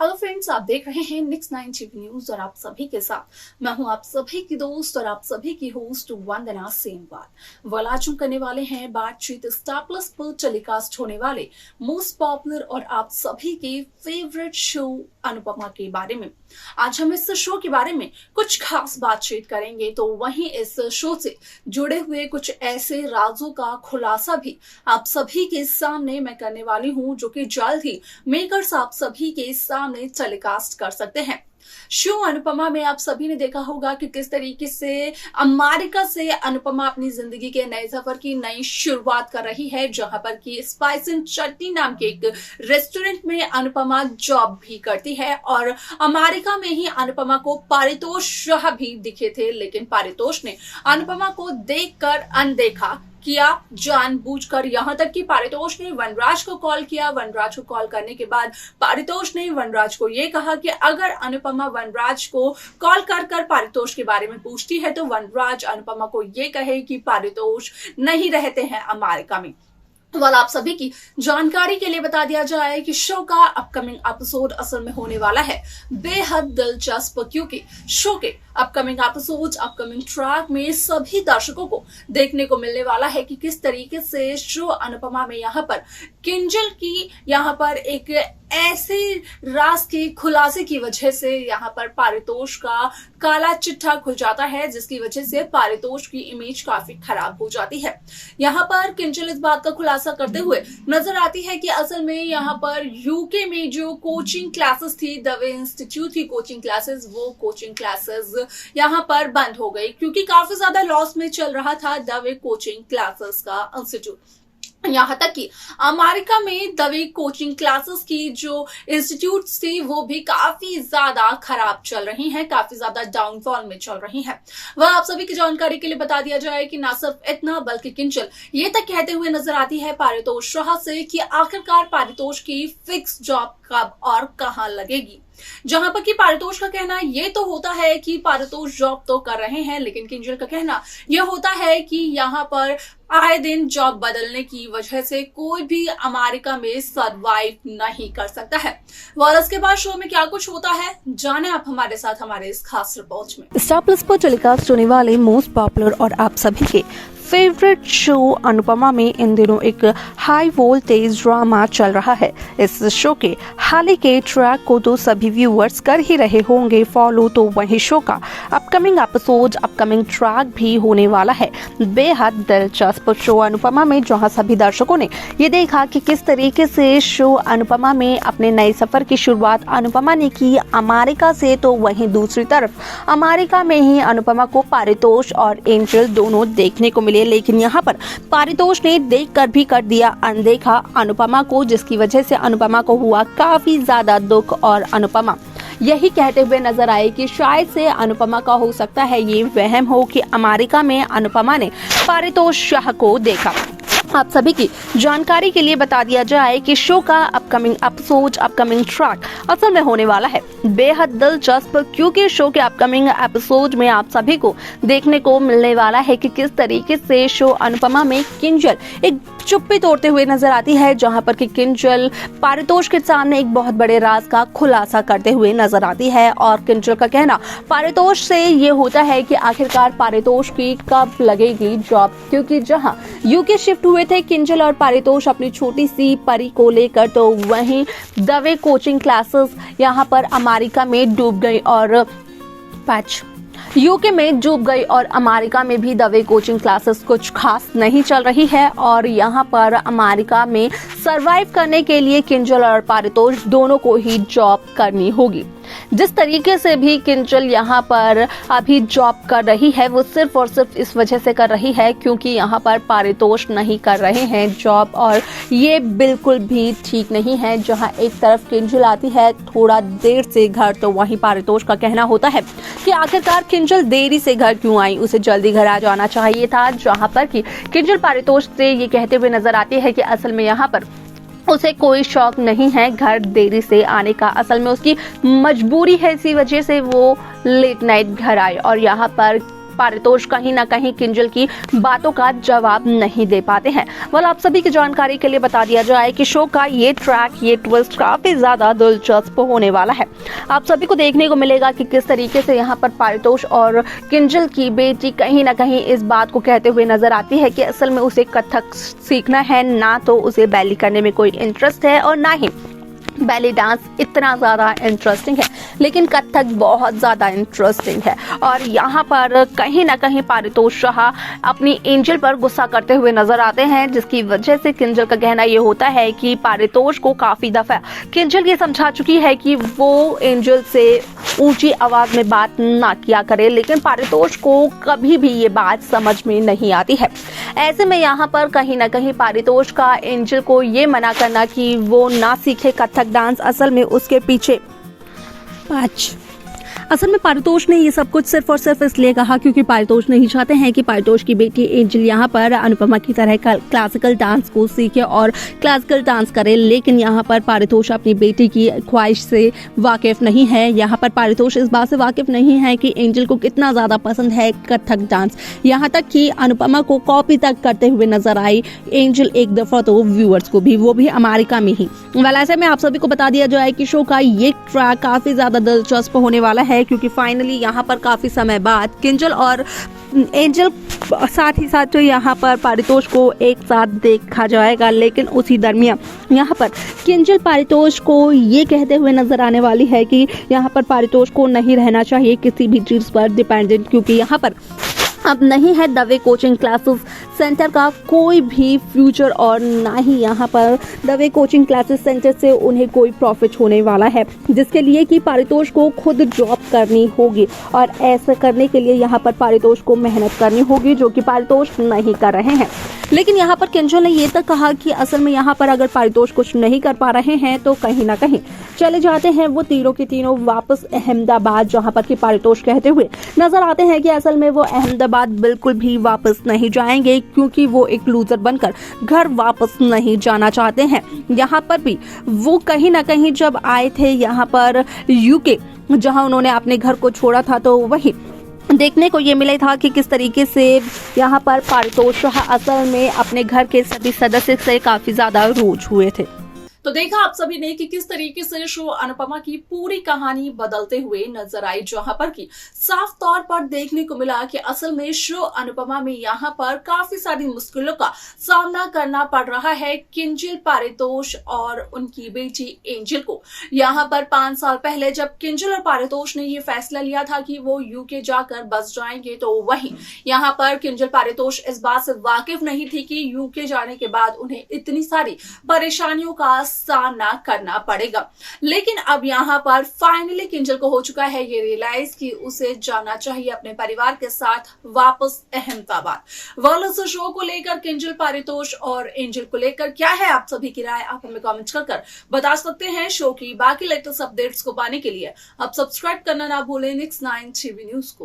Hello friends, आप देख रहे हैं नेक्स्ट 9 टीवी न्यूज और आप सभी के साथ मैं हूं आप सभी की दोस्त और आप सभी की होस्ट वंदना सेमवाल। आज हम करने वाले हैं बातचीत स्टार प्लस पर टेलीकास्ट होने वाले मोस्ट पॉपुलर और आप सभी के फेवरेट शो अनुपमा के बारे में। आज हम इस शो के बारे में कुछ खास बातचीत करेंगे, तो वहीं इस शो से जुड़े हुए कुछ ऐसे राजों का खुलासा भी आप सभी के सामने मैं करने वाली हूं, जो कि जल्द ही मेकर्स आप सभी के सामने टेलीकास्ट कर सकते हैं। शो अनुपमा में आप सभी ने देखा होगा कि किस तरीके से अमेरिका से अनुपमा अपनी जिंदगी के नए सफर की नई शुरुआत कर रही है, जहां पर कि स्पाइस एंड चटनी नाम के एक रेस्टोरेंट में अनुपमा जॉब भी करती है। और अमेरिका में ही अनुपमा को पारितोष शाह भी दिखे थे, लेकिन पारितोष ने अनुपमा को देखकर अनदेखा किया जानबूझकर। यहां तक कि पारितोष ने वनराज को कॉल किया। वनराज को कॉल करने के बाद पारितोष ने वनराज को यह कहा कि अगर अनुपमा वनराज को कॉल कर पारितोष के बारे में पूछती है तो वनराज अनुपमा को यह कहे कि पारितोष नहीं रहते हैं अमेरिका में। आप सभी की जानकारी के लिए बता दिया जाए कि शो का अपकमिंग एपिसोड असल में होने वाला है बेहद दिलचस्प, क्योंकि शो के अपकमिंग एपिसोड अपकमिंग ट्रैक में सभी दर्शकों को देखने को मिलने वाला है कि किस तरीके से शो अनुपमा में यहाँ पर किंजल की यहाँ पर एक ऐसे राज के खुलासे की वजह से यहाँ पर पारितोष का काला चिट्ठा खुल जाता है, जिसकी वजह से पारितोष की इमेज काफी खराब हो जाती है। यहाँ पर किंजल इस बात का खुलासा करते हुए नजर आती है कि असल में यहाँ पर यूके में जो कोचिंग क्लासेस थी, दवे इंस्टीट्यूट की कोचिंग क्लासेस, वो कोचिंग क्लासेस यहाँ पर बंद हो गई, क्योंकि काफी ज्यादा लॉस में चल रहा था दवे कोचिंग क्लासेस का इंस्टीट्यूट। यहाँ तक कि अमेरिका में दवे कोचिंग क्लासेस की जो इंस्टीट्यूट्स थी वो भी काफी ज्यादा खराब चल रही हैं, काफी ज्यादा डाउनफॉल में चल रही हैं। वह आप सभी की जानकारी के लिए बता दिया जाए कि ना सिर्फ इतना बल्कि किंजल ये तक कहते हुए नजर आती है पारितोष शाह से कि आखिरकार पारितोष की फिक्स जॉब कब और कहां लगेगी। जहां पर कि पारितोष का कहना ये तो होता है कि पारितोष जॉब तो कर रहे हैं, लेकिन किंजल का कहना यह होता है कि यहाँ पर आए दिन जॉब बदलने की वजह से कोई भी अमेरिका में सरवाइव नहीं कर सकता है। और इसके बाद शो में क्या कुछ होता है, जाने आप हमारे साथ हमारे इस खास रिपोर्ट में। स्टार प्लस पर टेलीकास्ट होने वाले मोस्ट पॉपुलर और आप सभी के फेवरेट शो अनुपमा में इन दिनों एक हाई वोल्टेज ड्रामा चल रहा है। इस शो के हाल ही के ट्रैक को तो सभी व्यूअर्स कर ही रहे होंगे फॉलो, तो वही शो का अपकमिंग एपिसोड अपकमिंग ट्रैक भी होने वाला है बेहद दिलचस्प शो अनुपमा में, जहां सभी दर्शकों ने ये देखा कि किस तरीके से शो अनुपमा में अपने नए सफर की शुरुआत अनुपमा ने की अमेरिका से, तो वहीं दूसरी तरफ अमेरिका में ही अनुपमा को पारितोष और एंजल दोनों देखने को मिले। लेकिन यहाँ पर पारितोष ने देखकर भी कर दिया अनदेखा अनुपमा को, जिसकी वजह से अनुपमा को हुआ काफी ज्यादा दुख और अनुपमा यही कहते हुए नजर आए कि शायद से अनुपमा का हो सकता है ये वहम हो कि अमेरिका में अनुपमा ने पारितोष शाह को देखा। आप सभी की जानकारी के लिए बता दिया जाए कि शो का अपकमिंग एपिसोड अपकमिंग ट्रैक असल में होने वाला है बेहद दिलचस्प, क्योंकि शो के अपकमिंग एपिसोड में आप सभी को देखने को मिलने वाला है कि किस तरीके से शो अनुपमा में किंजल एक चुप्पी तोड़ते हुए नजर आती है, जहां पर कि किंजल पारितोष के सामने एक बहुत बड़े राज का खुलासा करते हुए नजर आती है। और किंजल का कहना पारितोष से ये होता है कि आखिरकार पारितोष की कब लगेगी जॉब, क्योंकि जहां यूके शिफ्ट हुए थे किंजल और पारितोष अपनी छोटी सी परी को लेकर, तो वहीं दवे कोचिंग क्लासेस यहाँ पर अमेरिका में डूब गई और यूके में डूब गई और अमेरिका में भी दवे कोचिंग क्लासेस कुछ खास नहीं चल रही है। और यहाँ पर अमेरिका में सरवाइव करने के लिए किंजल और पारितोष दोनों को ही जॉब करनी होगी। जिस तरीके से भी किंजल यहाँ पर अभी जॉब कर रही है वो सिर्फ और सिर्फ इस वजह से कर रही है क्योंकि यहाँ पर पारितोष नहीं कर रहे हैं जॉब, और ये बिल्कुल भी ठीक नहीं है। जहाँ एक तरफ किंजल आती है थोड़ा देर से घर, तो वहीं पारितोष का कहना होता है कि आखिरकार किंजल देरी से घर क्यों आई, उसे जल्दी घर आ जाना चाहिए था। जहाँ पर कि किंजल पारितोष से ये कहते हुए नजर आती है कि असल में यहाँ पर उसे कोई शौक नहीं है घर देरी से आने का, असल में उसकी मजबूरी है, इसी वजह से वो लेट नाइट घर आए। और यहाँ पर पारितोष कहीं ना कहीं किंजल की बातों का जवाब नहीं दे पाते हैं। वाल आप सभी की जानकारी के लिए बता दिया जाए कि शो का ये ट्रैक, ये ट्विस्ट काफी ज्यादा दिलचस्प होने वाला है। आप सभी को देखने को मिलेगा कि किस तरीके से यहाँ पर पारितोष और किंजल की बेटी कहीं ना कहीं इस बात को कहते हुए नजर आती है कि असल में उसे कथक सीखना है, ना तो उसे बैली करने में कोई इंटरेस्ट है और ना ही बैली डांस इतना ज़्यादा इंटरेस्टिंग है, लेकिन कथक बहुत ज़्यादा इंटरेस्टिंग है। और यहाँ पर कहीं ना कहीं पारितोष शाह अपनी एंजल पर गुस्सा करते हुए नजर आते हैं, जिसकी वजह से किंजल का कहना ये होता है कि पारितोष को काफ़ी दफ़ा किंजल ये समझा चुकी है कि वो एंजल से ऊंची आवाज़ में बात ना किया करे, लेकिन पारितोष को कभी भी ये बात समझ में नहीं आती है। ऐसे में यहाँ पर कहीं ना कहीं पारितोष का एंजल को ये मना करना कि वो ना सीखे कथक डांस, असल में उसके पीछे असल में पारितोष ने ये सब कुछ सिर्फ और सिर्फ इसलिए कहा क्योंकि पारितोष नहीं चाहते हैं कि पारितोष की बेटी एंजल यहाँ पर अनुपमा की तरह क्लासिकल डांस को सीखे और क्लासिकल डांस करे, लेकिन यहाँ पर पारितोष अपनी बेटी की ख्वाहिश से वाकिफ नहीं है। यहाँ पर पारितोष इस बात से वाकिफ नहीं है कि एंजल को कितना ज़्यादा पसंद है कथक डांस, यहाँ तक कि अनुपमा को कॉपी तक करते हुए नजर आई एंजल एक दफ़ा तो व्यूअर्स को भी, वो भी अमेरिका में ही। वाल ऐसे में आप सभी को बता दिया जाए कि शो का ये ट्रैक काफ़ी ज़्यादा दिलचस्प होने वाला है, क्योंकि फाइनली यहाँ पर काफी समय बाद किंजल और एंजल साथ ही साथ तो यहाँ पर पारितोष को एक साथ देखा जाएगा, लेकिन उसी दरमियान यहाँ पर किंजल पारितोष को ये कहते हुए नजर आने वाली है कि यहाँ पर पारितोष को नहीं रहना चाहिए किसी भी चीज पर डिपेंडेंट, क्योंकि यहाँ पर अब नहीं है दवे कोचिंग क्लासेस सेंटर का कोई भी फ्यूचर और ना ही यहाँ पर दवे कोचिंग क्लासेस सेंटर से उन्हें कोई प्रॉफिट होने वाला है, जिसके लिए कि पारितोष को खुद जॉब करनी होगी और ऐसा करने के लिए यहाँ पर पारितोष को मेहनत करनी होगी, जो कि पारितोष नहीं कर रहे हैं। लेकिन यहाँ पर किंजल ने ये तक कहा कि असल में यहाँ पर अगर पारितोष कुछ नहीं कर पा रहे हैं तो कहीं ना कहीं चले जाते हैं वो तीनों के तीनों वापस अहमदाबाद, जहाँ पर कि पारितोष कहते हुए नजर आते हैं कि असल में वो अहमदाबाद बिल्कुल भी वापस नहीं जाएंगे, क्योंकि वो एक लूजर बनकर घर वापस नहीं जाना चाहते हैं। यहाँ पर भी वो कहीं ना कहीं जब आए थे यहाँ पर यूके, जहाँ उन्होंने अपने घर को छोड़ा था, तो वही देखने को ये मिला था कि किस तरीके से यहाँ पर पारितोष शाह असल में अपने घर के सभी सदस्य से काफी ज्यादा रूठ हुए थे। तो देखा आप सभी ने कि किस तरीके से शो अनुपमा की पूरी कहानी बदलते हुए नजर आई, जहां पर कि साफ तौर पर देखने को मिला कि असल में शो अनुपमा में यहां पर काफी सारी मुश्किलों का सामना करना पड़ रहा है किंजल, पारितोष और उनकी बेटी एंजल को। यहां पर 5 साल पहले जब किंजल और पारितोष ने ये फैसला लिया था कि वो यूके जाकर बस जाएंगे, तो वहीं यहाँ पर किंजल पारितोष इस बात से वाकिफ नहीं थी कि यूके जाने के बाद उन्हें इतनी सारी परेशानियों का सामना करना पड़ेगा। लेकिन अब यहाँ पर फाइनली किंजल को हो चुका है ये रियलाइज कि उसे जाना चाहिए अपने परिवार के साथ वापस अहमदाबाद। वालों से शो को लेकर किंजल, पारितोष और एंजल को लेकर क्या है आप सभी की राय, आप हमें कमेंट कर बता सकते हैं। शो की बाकी लेटेस्ट अपडेट्स को पाने के लिए आप सब्सक्राइब करना ना भूलें Next 9 TV न्यूज को।